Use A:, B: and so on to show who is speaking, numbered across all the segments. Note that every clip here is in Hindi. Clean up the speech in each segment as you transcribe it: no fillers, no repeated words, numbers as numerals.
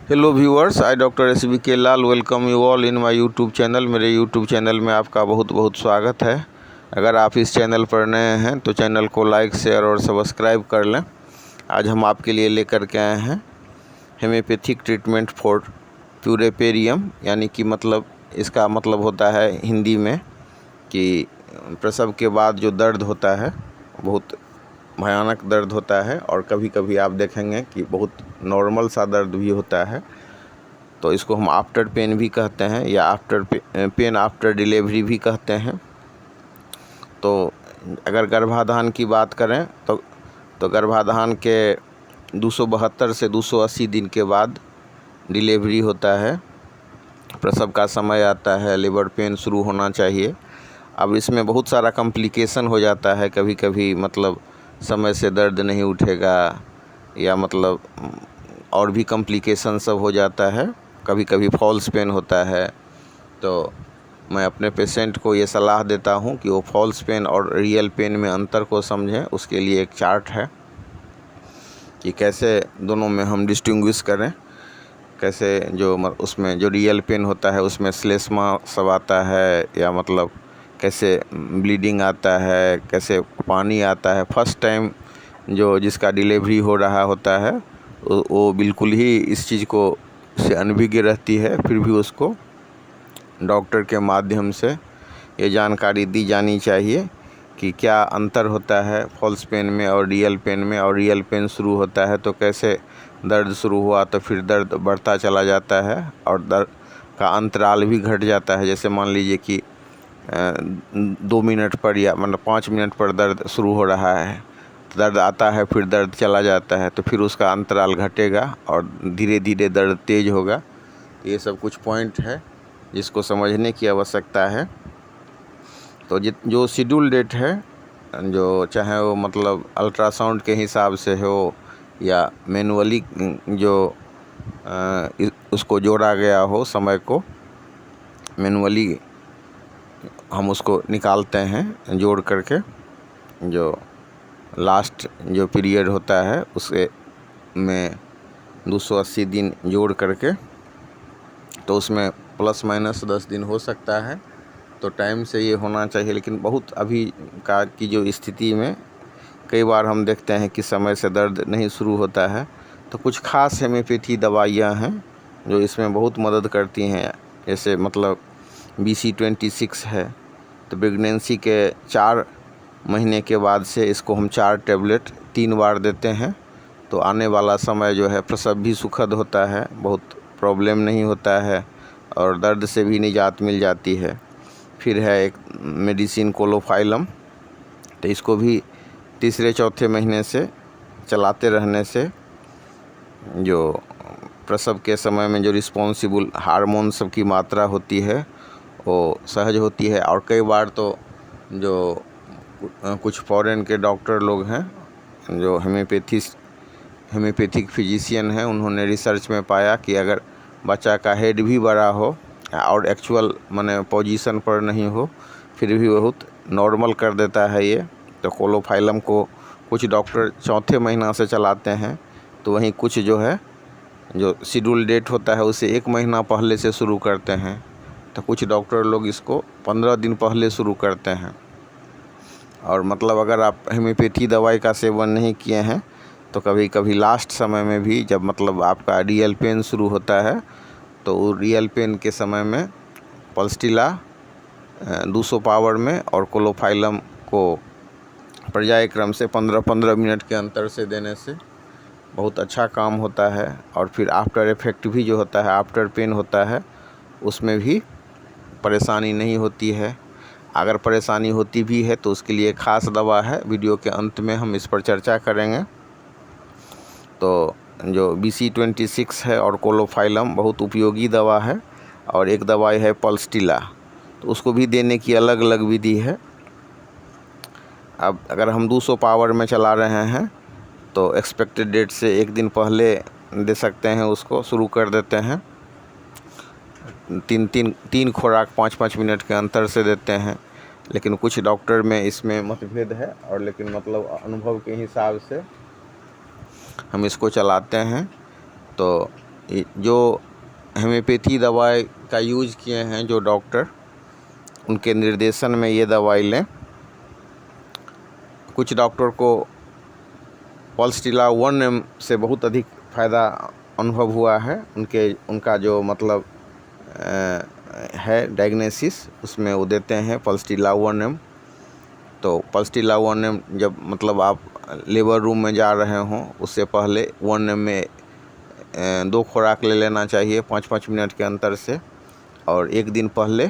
A: Hello viewers, I doctor SBK Lal welcome you all in my YouTube channel. मेरे यूट्यूब चैनल में आपका बहुत बहुत स्वागत है। अगर आप इस चैनल पर नए हैं तो चैनल को लाइक, शेयर और सब्सक्राइब कर लें। आज हम आपके लिए लेकर के आए हैं हेमियोपैथिक ट्रीटमेंट फॉर प्यूरेपेरियम, यानी कि इसका मतलब होता है हिंदी में कि प्रसव के बाद जो दर्द होता है बहुत भयानक दर्द होता है, और कभी कभी आप देखेंगे कि बहुत नॉर्मल सा दर्द भी होता है। तो इसको हम आफ्टर पेन भी कहते हैं या पेन आफ्टर डिलीवरी भी कहते हैं। तो अगर गर्भाधान की बात करें तो गर्भाधान के 272 से 280 दिन के बाद डिलीवरी होता है, प्रसव का समय आता है, लेबर पेन शुरू होना चाहिए। अब इसमें बहुत सारा कॉम्प्लिकेशन हो जाता है, कभी कभी समय से दर्द नहीं उठेगा या और भी कॉम्प्लिकेशन सब हो जाता है। कभी कभी फॉल्स पेन होता है। तो मैं अपने पेशेंट को ये सलाह देता हूँ कि वो फॉल्स पेन और रियल पेन में अंतर को समझें। उसके लिए एक चार्ट है कि कैसे दोनों में हम डिस्टिंग्विश करें, कैसे उसमें जो रियल पेन होता है उसमें श्लेष्मा सब आता है या कैसे ब्लीडिंग आता है, कैसे पानी आता है। फर्स्ट टाइम जिसका डिलीवरी हो रहा होता है वो बिल्कुल ही इस चीज़ को से अनभिज्ञ रहती है, फिर भी उसको डॉक्टर के माध्यम से ये जानकारी दी जानी चाहिए कि क्या अंतर होता है फॉल्स पेन में और रियल पेन में। और रियल पेन शुरू होता है तो कैसे दर्द शुरू हुआ तो फिर दर्द बढ़ता चला जाता है और दर्द का अंतराल भी घट जाता है। जैसे मान लीजिए कि 2 मिनट पर या 5 मिनट पर दर्द शुरू हो रहा है, दर्द आता है फिर दर्द चला जाता है, तो फिर उसका अंतराल घटेगा और धीरे धीरे दर्द तेज होगा। ये सब कुछ पॉइंट है जिसको समझने की आवश्यकता है। तो जो शेड्यूल डेट है, जो चाहे वो अल्ट्रासाउंड के हिसाब से हो या मैनुअली उसको जोड़ा गया हो, समय को मैनुअली हम उसको निकालते हैं जोड़ करके। जो लास्ट जो पीरियड होता है उसे में 280 दिन जोड़ करके, तो उसमें प्लस माइनस 10 दिन हो सकता है। तो टाइम से ये होना चाहिए। लेकिन बहुत अभी की जो स्थिति में कई बार हम देखते हैं कि समय से दर्द नहीं शुरू होता है। तो कुछ खास हेमियोपैथी दवाइयाँ हैं जो इसमें बहुत मदद करती हैं। जैसे BC26 है, तो प्रेगनेंसी के 4 महीने के बाद से इसको हम 4 टैबलेट 3 बार देते हैं। तो आने वाला समय जो है प्रसव भी सुखद होता है, बहुत प्रॉब्लम नहीं होता है और दर्द से भी निजात मिल जाती है। फिर है एक मेडिसिन कोलोफाइलम, तो इसको भी तीसरे चौथे महीने से चलाते रहने से जो प्रसव के समय में जो रिस्पॉन्सिबल हार्मोन सब की मात्रा होती है वो सहज होती है। और कई बार तो जो कुछ फॉरेन के डॉक्टर लोग हैं जो हेमियोपैथिक फिजिशियन हैं, उन्होंने रिसर्च में पाया कि अगर बच्चा का हेड भी बड़ा हो और एक्चुअल पोजीशन पर नहीं हो, फिर भी बहुत नॉर्मल कर देता है ये। तो कोलोफाइलम को कुछ डॉक्टर चौथे महीना से चलाते हैं। तो वहीं कुछ जो शेड्यूल डेट होता है उसे 1 महीना पहले से शुरू करते हैं। तो कुछ डॉक्टर लोग इसको 15 दिन पहले शुरू करते हैं। और अगर आप हेमियोपैथी दवाई का सेवन नहीं किए हैं तो कभी कभी लास्ट समय में भी जब आपका रियल पेन शुरू होता है, तो रियल पेन के समय में पल्स्टिला 200 पावर में और कोलोफाइलम को पर्याय क्रम से 15-15 मिनट के अंतर से देने से बहुत अच्छा काम होता है। और फिर आफ्टर इफेक्ट भी जो होता है, आफ्टर पेन होता है, उसमें भी परेशानी नहीं होती है। अगर परेशानी होती भी है तो उसके लिए खास दवा है, वीडियो के अंत में हम इस पर चर्चा करेंगे। तो जो BC26 है और कोलोफाइलम बहुत उपयोगी दवा है। और एक दवाई है पल्स्टिला, तो उसको भी देने की अलग अलग विधि है। अब अगर हम 200 पावर में चला रहे हैं तो एक्सपेक्टेड डेट से 1 दिन पहले दे सकते हैं, उसको शुरू कर देते हैं। 3 खुराक 5-5 मिनट के अंतर से देते हैं। लेकिन कुछ डॉक्टर में इसमें मतभेद है, और लेकिन अनुभव के हिसाब से हम इसको चलाते हैं। तो जो होम्योपैथी दवाई का यूज़ किए हैं जो डॉक्टर, उनके निर्देशन में ये दवाई लें। कुछ डॉक्टर को पल्सटिला 1 से बहुत अधिक फ़ायदा अनुभव हुआ है। उनका जो मतलब है डायग्नोसिस, उसमें वो देते हैं पल्सटिला 1M। तो पल्सटिला 1M जब मतलब आप लेबर रूम में जा रहे हों, उससे पहले 1M में 2 खुराक ले लेना चाहिए 5-5 मिनट के अंतर से, और 1 दिन पहले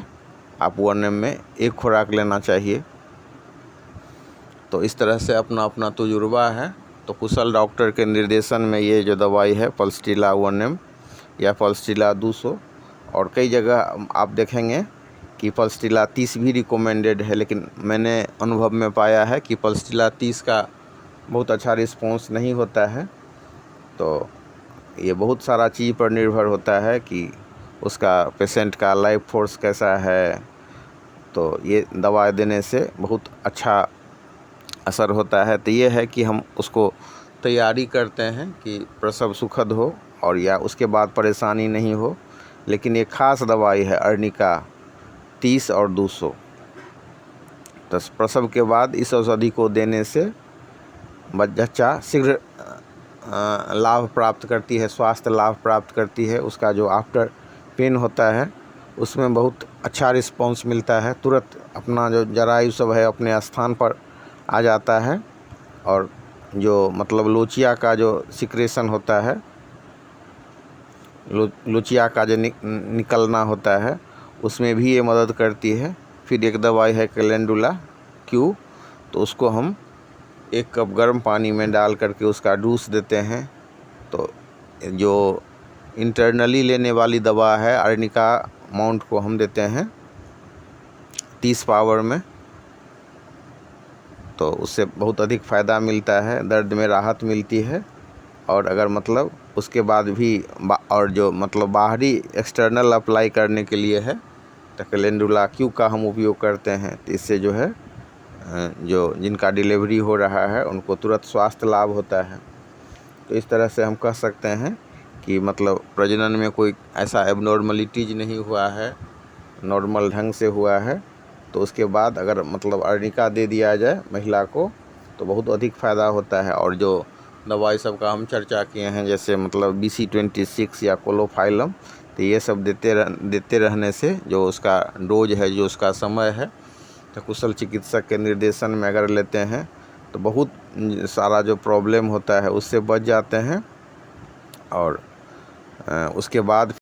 A: आप 1M में 1 खुराक लेना चाहिए। तो इस तरह से अपना अपना तजुर्बा है। तो कुशल डॉक्टर के निर्देशन में ये जो दवाई है पल्सटिला 1M या पल्सटिला 200, और कई जगह आप देखेंगे कि पल्सटिला 30 भी रिकमेंडेड है, लेकिन मैंने अनुभव में पाया है कि पल्सटिला 30 का बहुत अच्छा रिस्पॉन्स नहीं होता है। तो ये बहुत सारा चीज़ पर निर्भर होता है कि उसका पेशेंट का लाइफ फोर्स कैसा है। तो ये दवा देने से बहुत अच्छा असर होता है। तो ये है कि हम उसको तैयारी करते हैं कि प्रसव सुखद हो और या उसके बाद परेशानी नहीं हो। लेकिन ये खास दवाई है अर्निका 30 और 200। तो प्रसव के बाद इस औषधि को देने से बच्चा शीघ्र लाभ प्राप्त करती है, स्वास्थ्य लाभ प्राप्त करती है। उसका जो आफ्टर पेन होता है उसमें बहुत अच्छा रिस्पॉन्स मिलता है। तुरंत अपना जो जरायु सब है अपने स्थान पर आ जाता है, और जो मतलब लोचिया का जो सिक्रेशन होता है, लोचिया का जो निकलना होता है, उसमें भी ये मदद करती है। फिर एक दवाई है कैलेंडुला Q, तो उसको हम 1 कप गर्म पानी में डाल करके उसका डूस देते हैं। तो जो इंटरनली लेने वाली दवा है अर्निका माउंट को हम देते हैं 30 पावर में। तो उससे बहुत अधिक फ़ायदा मिलता है, दर्द में राहत मिलती है। और अगर मतलब उसके बाद भी और जो मतलब बाहरी एक्सटर्नल अप्लाई करने के लिए है तो कैलेंडुला Q का हम उपयोग करते हैं। तो इससे जो है जो जिनका डिलीवरी हो रहा है उनको तुरंत स्वास्थ्य लाभ होता है। तो इस तरह से हम कह सकते हैं कि मतलब प्रजनन में कोई ऐसा एबनॉर्मलिटीज नहीं हुआ है, नॉर्मल ढंग से हुआ है। तो उसके बाद अगर मतलब अर्निका दे दिया जाए महिला को तो बहुत अधिक फ़ायदा होता है। और जो दवाई सब का हम चर्चा किए हैं जैसे मतलब BC26 या कोलोफाइलम, तो ये सब देते रहने से जो उसका डोज है, जो उसका समय है, तो कुशल चिकित्सक के निर्देशन में अगर लेते हैं तो बहुत सारा जो प्रॉब्लम होता है उससे बच जाते हैं। और उसके बाद